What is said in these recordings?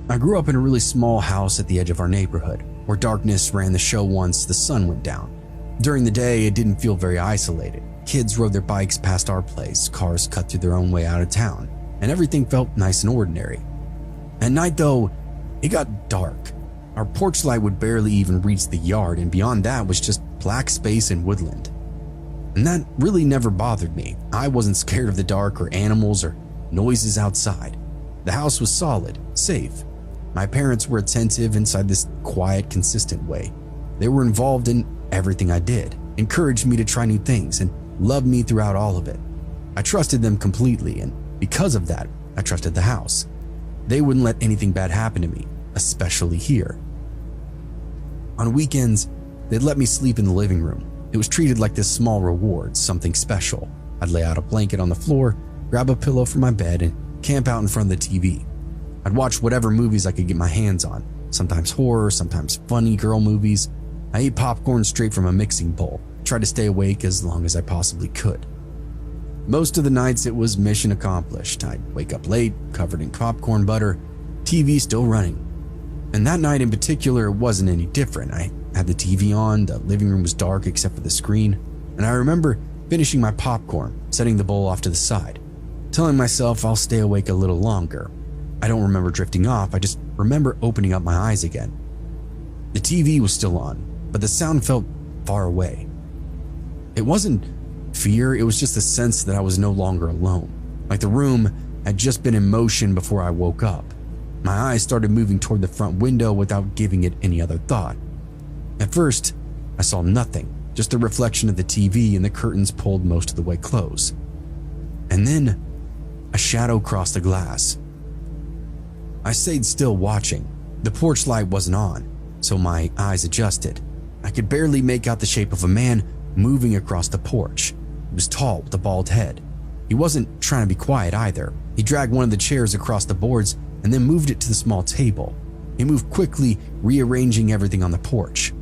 I grew up in a really small house at the edge of our neighborhood, where darkness ran the show once the sun went down. During the day, it didn't feel very isolated. Kids rode their bikes past our place, cars cut through their own way out of town, and everything felt nice and ordinary. At night though, it got dark. Our porch light would barely even reach the yard, and beyond that was just black space and woodland. And that really never bothered me. I wasn't scared of the dark or animals or noises outside. The house was solid, safe. My parents were attentive inside this quiet, consistent way. They were involved in everything I did, encouraged me to try new things, and loved me throughout all of it. I trusted them completely, and because of that, I trusted the house. They wouldn't let anything bad happen to me, especially here. On weekends, they'd let me sleep in the living room. It was treated like this small reward, something special. I'd lay out a blanket on the floor, grab a pillow from my bed, and camp out in front of the TV. I'd watch whatever movies I could get my hands on, sometimes horror, sometimes funny girl movies. I ate popcorn straight from a mixing bowl, tried to stay awake as long as I possibly could. Most of the nights it was mission accomplished. I'd wake up late, covered in popcorn butter, TV still running. And that night in particular, it wasn't any different. I had the TV on, the living room was dark except for the screen, and I remember finishing my popcorn, setting the bowl off to the side, telling myself I'll stay awake a little longer. I don't remember drifting off, I just remember opening up my eyes again. The TV was still on, but the sound felt far away. It wasn't fear, it was just a sense that I was no longer alone, like the room had just been in motion before I woke up. My eyes started moving toward the front window without giving it any other thought. At first, I saw nothing, just the reflection of the TV and the curtains pulled most of the way close. And then, a shadow crossed the glass. I stayed still watching. The porch light wasn't on, so my eyes adjusted. I could barely make out the shape of a man moving across the porch. He was tall with a bald head. He wasn't trying to be quiet either. He dragged one of the chairs across the boards and then moved it to the small table. He moved quickly, rearranging everything on the porch.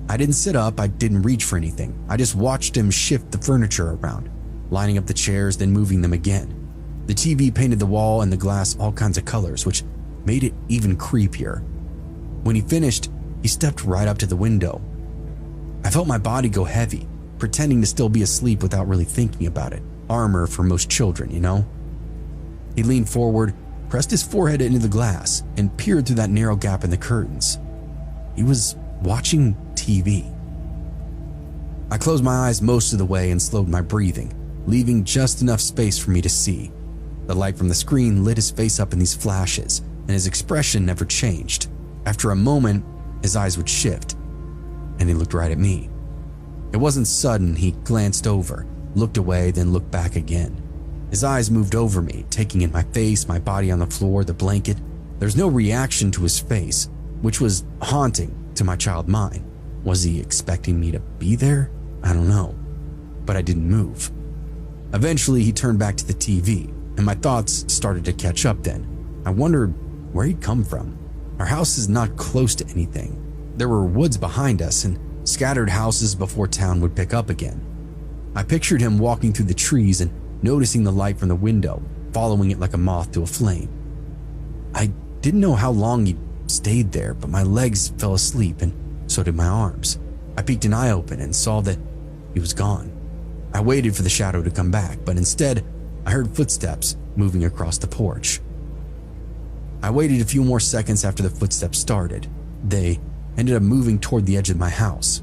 I didn't sit up, I didn't reach for anything. I just watched him shift the furniture around, lining up the chairs, then moving them again. The TV painted the wall and the glass all kinds of colors, which made it even creepier. When he finished, he stepped right up to the window. I felt my body go heavy, pretending to still be asleep without really thinking about it. Armor for most children, you know? He leaned forward, pressed his forehead into the glass, and peered through that narrow gap in the curtains. He was watching TV. I closed my eyes most of the way and slowed my breathing, leaving just enough space for me to see. The light from the screen lit his face up in these flashes, and his expression never changed. After a moment, his eyes would shift, and he looked right at me. It wasn't sudden. He glanced over, looked away, then looked back again. His eyes moved over me, taking in my face, my body on the floor, the blanket. There's no reaction to his face, which was haunting to my child mind. Was he expecting me to be there? I don't know, but I didn't move. Eventually, he turned back to the TV, and my thoughts started to catch up then. I wondered where he'd come from. Our house is not close to anything. There were woods behind us and scattered houses before town would pick up again. I pictured him walking through the trees and noticing the light from the window, following it like a moth to a flame. I didn't know how long he'd stayed there, but my legs fell asleep and so did my arms. I peeked an eye open and saw that he was gone. I waited for the shadow to come back, but instead, I heard footsteps moving across the porch. I waited a few more seconds after the footsteps started. They ended up moving toward the edge of my house.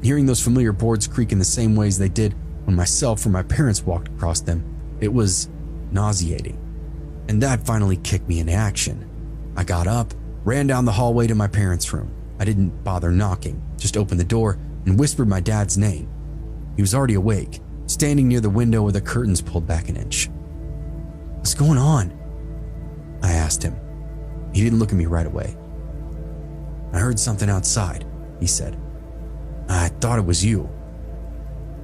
Hearing those familiar boards creak in the same ways they did when myself or my parents walked across them, it was nauseating. And that finally kicked me into action. I got up, ran down the hallway to my parents' room. I didn't bother knocking, just opened the door and whispered my dad's name. He was already awake, standing near the window with the curtains pulled back an inch. "What's going on?" I asked him. He didn't look at me right away. "I heard something outside," he said. "I thought it was you."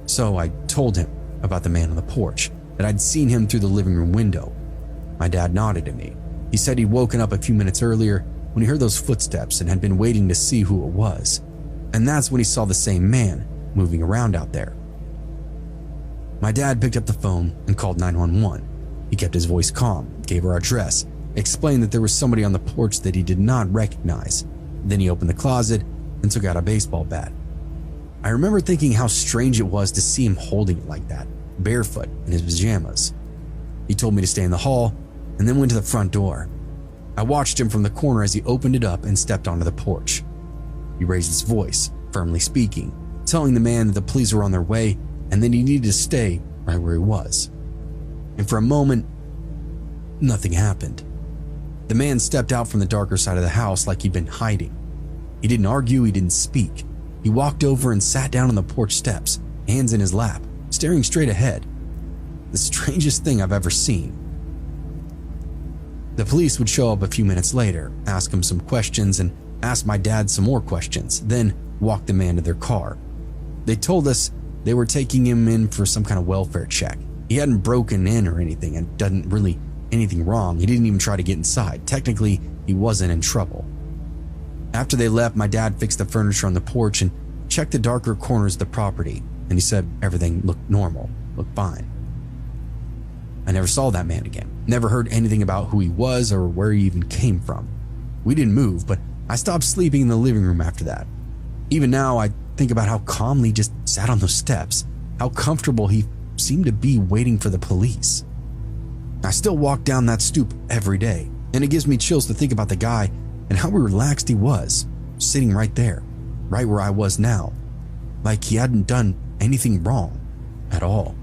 So I told him about the man on the porch, that I'd seen him through the living room window. My dad nodded at me. He said he'd woken up a few minutes earlier when he heard those footsteps and had been waiting to see who it was. And that's when he saw the same man moving around out there. My dad picked up the phone and called 911. He kept his voice calm, gave our address, explained that there was somebody on the porch that he did not recognize. Then he opened the closet and took out a baseball bat. I remember thinking how strange it was to see him holding it like that, barefoot in his pajamas. He told me to stay in the hall and then went to the front door. I watched him from the corner as he opened it up and stepped onto the porch. He raised his voice, firmly speaking, telling the man that the police were on their way and that he needed to stay right where he was. And for a moment, nothing happened. The man stepped out from the darker side of the house like he'd been hiding. He didn't argue, he didn't speak. He walked over and sat down on the porch steps, hands in his lap, staring straight ahead. The strangest thing I've ever seen. The police would show up a few minutes later, ask him some questions, and ask my dad some more questions, then walk the man to their car. They told us they were taking him in for some kind of welfare check. He hadn't broken in or anything and done really anything wrong. He didn't even try to get inside. Technically, he wasn't in trouble. After they left, my dad fixed the furniture on the porch and checked the darker corners of the property, and he said everything looked normal, looked fine. I never saw that man again. Never heard anything about who he was or where he even came from. We didn't move, but I stopped sleeping in the living room after that. Even now, I think about how calmly he just sat on those steps, how comfortable he seemed to be waiting for the police. I still walk down that stoop every day, and it gives me chills to think about the guy and how relaxed he was, sitting right there, right where I was now, like he hadn't done anything wrong at all.